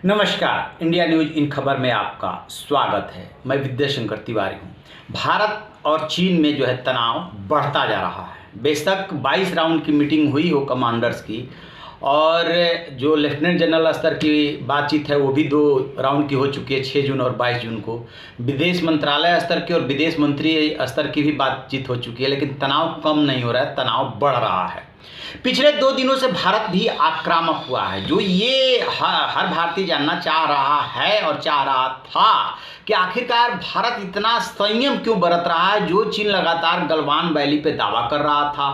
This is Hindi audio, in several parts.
नमस्कार, इंडिया न्यूज इन खबर में आपका स्वागत है। मैं विद्याशंकर तिवारी हूँ। भारत और चीन में जो है तनाव बढ़ता जा रहा है। बेशक 22 राउंड की मीटिंग हुई हो कमांडर्स की, और जो लेफ्टिनेंट जनरल स्तर की बातचीत है वो भी 2 राउंड की हो चुकी है, 6 जून और 22 जून को। विदेश मंत्रालय स्तर की और विदेश मंत्री स्तर की भी बातचीत हो चुकी है, लेकिन तनाव कम नहीं हो रहा है, तनाव बढ़ रहा है। पिछले 2 दिनों से भारत भी आक्रामक हुआ है। जो ये हर भारतीय जानना चाह रहा है और चाह रहा था कि आखिरकार भारत इतना संयम क्यों बरत रहा है। जो चीन लगातार गलवान वैली पे दावा कर रहा था,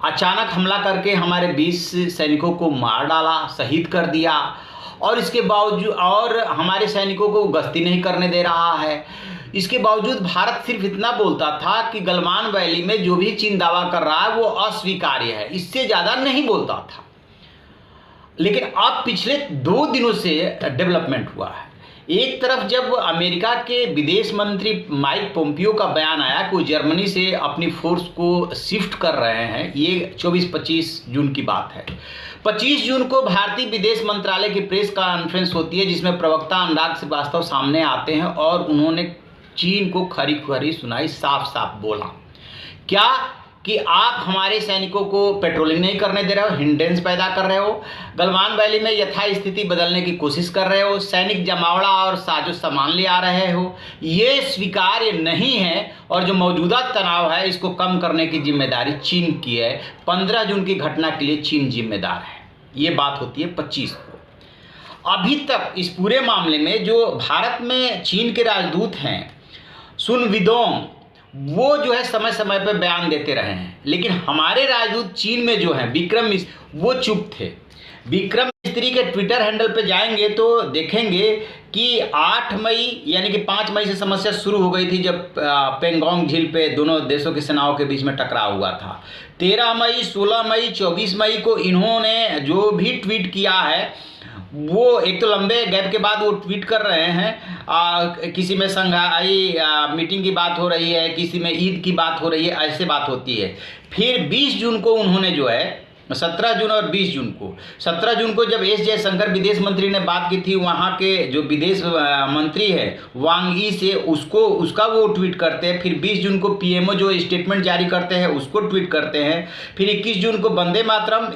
अचानक हमला करके हमारे 20 सैनिकों को मार डाला, शहीद कर दिया, और इसके बावजूद और हमारे सैनिकों को गश्ती नहीं करने दे रहा है। इसके बावजूद भारत सिर्फ इतना बोलता था कि गलवान वैली में जो भी चीन दावा कर रहा है वो अस्वीकार्य है, इससे ज़्यादा नहीं बोलता था। लेकिन अब पिछले 2 दिनों से डेवलपमेंट हुआ है। एक तरफ जब अमेरिका के विदेश मंत्री माइक पोम्पियो का बयान आया कि वो जर्मनी से अपनी फोर्स को शिफ्ट कर रहे हैं, ये 24-25 जून की बात है। 25 जून को भारतीय विदेश मंत्रालय की प्रेस कॉन्फ्रेंस होती है, जिसमें प्रवक्ता अनुराग श्रीवास्तव सामने आते हैं और उन्होंने चीन को खरी खरी सुनाई, साफ साफ बोला क्या कि आप हमारे सैनिकों को पेट्रोलिंग नहीं करने दे रहे हो, हिंड्रेंस पैदा कर रहे हो, गलवान वैली में यथास्थिति बदलने की कोशिश कर रहे हो, सैनिक जमावड़ा और साजो सामान ले आ रहे हो, ये स्वीकार्य नहीं है। और जो मौजूदा तनाव है इसको कम करने की जिम्मेदारी चीन की है। 15 जून की घटना के लिए चीन जिम्मेदार है। ये बात होती है 25 को। अभी तक इस पूरे मामले में जो भारत में चीन के राजदूत हैं सुन विदोंग, वो जो है समय समय पर बयान देते रहे हैं, लेकिन हमारे राजदूत चीन में जो है विक्रम मिस्त्री, वो चुप थे। विक्रम मिस्त्री के ट्विटर हैंडल पे जाएंगे तो देखेंगे कि 8 मई यानी कि 5 मई से समस्या शुरू हो गई थी, जब पेंगोंग झील पे दोनों देशों की सेनाओं के बीच में टकराव हुआ था। 13 मई, 16 मई, 24 मई को इन्होंने जो भी ट्वीट किया है वो एक तो लंबे गैप के बाद वो ट्वीट कर रहे हैं। किसी में संघाई मीटिंग की बात हो रही है, किसी में ईद की बात हो रही है, ऐसे बात होती है। फिर 20 जून को उन्होंने जो है 17 जून और 20 जून को 17 जून को जब एस जयशंकर विदेश मंत्री ने बात की थी वहाँ के जो विदेश मंत्री है वांग यी से, उसका वो ट्वीट करते हैं। फिर 20 जून को पीएमओ जो स्टेटमेंट जारी करते हैं उसको ट्वीट करते हैं। फिर 21 जून को वंदे मातरम,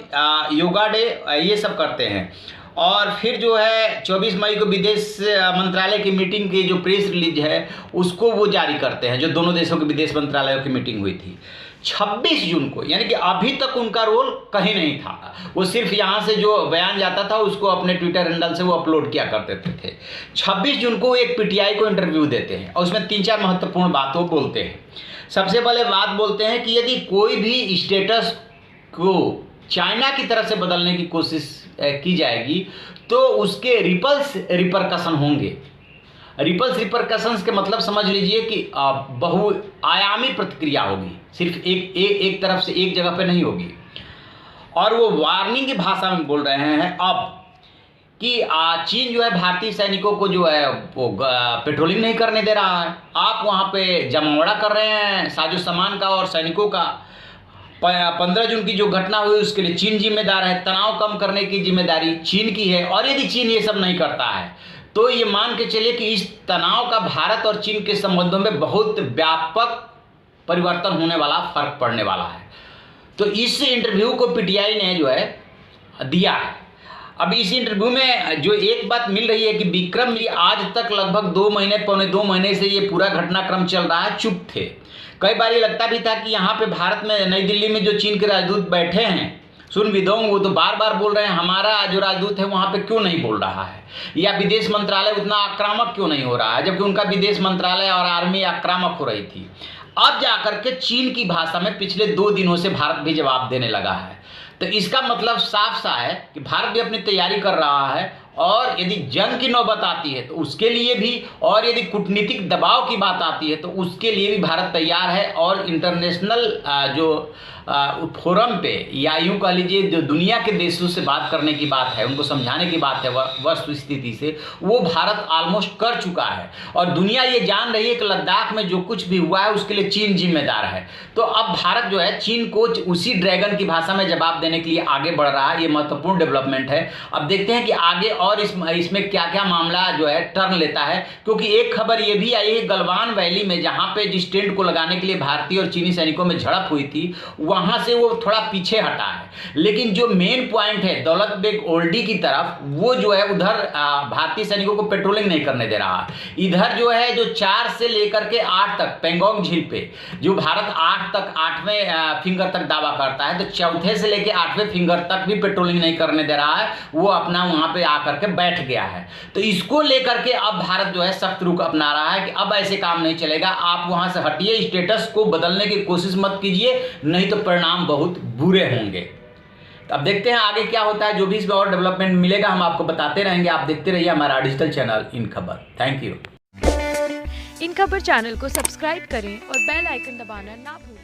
योगा डे, ये सब करते हैं। और फिर जो है 24 मई को विदेश मंत्रालय की मीटिंग की जो प्रेस रिलीज है उसको वो जारी करते हैं, जो दोनों देशों के विदेश मंत्रालयों की मीटिंग हुई थी। 26 जून को, यानी कि अभी तक उनका रोल कहीं नहीं था, वो सिर्फ यहाँ से जो बयान जाता था उसको अपने ट्विटर हैंडल से वो अपलोड किया करते थे। 26 जून को एक पीटीआई को इंटरव्यू देते हैं और उसमें 3-4 महत्वपूर्ण बातों बोलते हैं। सबसे पहले बात बोलते हैं कि यदि कोई भी स्टेटस को चाइना की तरफ से बदलने की कोशिश की जाएगी तो उसके रिपरकशन होंगे। रिपल्स रिपरकशंस के मतलब समझ लीजिए कि बहुआयामी प्रतिक्रिया होगी, सिर्फ एक तरफ से एक जगह पे नहीं होगी। और वो वार्निंग की भाषा में बोल रहे हैं अब कि चीन जो है भारतीय सैनिकों को जो है वो पेट्रोलिंग नहीं करने दे रहा है, आप वहाँ पे जमावड़ा कर रहे हैं साजो सामान का और सैनिकों का। 15 जून की जो घटना हुई उसके लिए चीन जिम्मेदार है, तनाव कम करने की जिम्मेदारी चीन की है। और यदि चीन ये सब नहीं करता है तो ये मान के चलिए कि इस तनाव का भारत और चीन के संबंधों में बहुत व्यापक परिवर्तन होने वाला, फर्क पड़ने वाला है। तो इस इंटरव्यू को पीटीआई ने जो है दिया है। अब इस इंटरव्यू में जो एक बात मिल रही है कि विक्रम ये आज तक लगभग 2 महीने, पौने 2 महीने से ये पूरा घटनाक्रम चल रहा है, चुप थे। कई बार ये लगता भी था कि यहाँ पे भारत में नई दिल्ली में जो चीन के राजदूत बैठे हैं सुन विदोंग, वो तो बार बार बोल रहे हैं हमारा जो राजदूत है वहाँ पे क्यों नहीं बोल रहा है, या विदेश मंत्रालय उतना आक्रामक क्यों नहीं हो रहा है, जबकि उनका विदेश मंत्रालय और आर्मी आक्रामक हो रही थी। अब जाकर के चीन की भाषा में पिछले 2 दिनों से भारत भी जवाब देने लगा है। तो इसका मतलब साफ सा है कि भारत भी अपनी तैयारी कर रहा है, और यदि जंग की नौबत आती है तो उसके लिए भी, और यदि कूटनीतिक दबाव की बात आती है तो उसके लिए भी भारत तैयार है। और इंटरनेशनल जो फोरम पे या यूँ कह लीजिए जो दुनिया के देशों से बात करने की बात है, उनको समझाने की बात है वस्तु स्थिति से, वो भारत ऑलमोस्ट कर चुका है। और दुनिया ये जान रही है कि लद्दाख में जो कुछ भी हुआ है उसके लिए चीन जिम्मेदार है। तो अब भारत जो है चीन को उसी ड्रैगन की भाषा में जवाब देने के लिए आगे बढ़ रहा है। ये महत्वपूर्ण डेवलपमेंट है। अब देखते हैं कि आगे और इसमें क्या क्या मामला जो है टर्न लेता है, क्योंकि एक खबर ये भी आई है गलवान वैली में जहां पे जिस टेंट को लगाने के लिए भारतीय और चीनी सैनिकों में झड़प हुई थी वहां से वो थोड़ा पीछे हटा है। लेकिन जो मेन पॉइंट है दौलत बेग ओल्डी की तरफ, वो जो है उधर भारतीय सैनिकों को पेट्रोलिंग नहीं करने दे रहा। इधर जो है जो 4 से लेकर के 8 तक पेंगोंग झील पे जो भारत 8वें फिंगर तक दावा करता है, तो चौथे से लेकर 8वें फिंगर तक भी पेट्रोलिंग नहीं करने दे रहा है। वो अपना वहां पे आकर के बैठ गया है। तो इसको लेकर के अब भारत जो है सख्त रुख अपना रहा है कि अब ऐसे काम नहीं चलेगा, आप वहां से हटिए, स्टेटस को बदलने की कोशिश मत कीजिए, नहीं तो परिणाम बहुत बुरे होंगे। तो अब देखते हैं आगे क्या होता है। जो भी इसमें और डेवलपमेंट मिलेगा हम आपको बताते रहेंगे। आप देखते रहिए हमारा डिजिटल चैनल इन खबर। Thank you. इन खबर चैनल को सब्सक्राइब करें और बेल आइकन दबाना ना भूलें।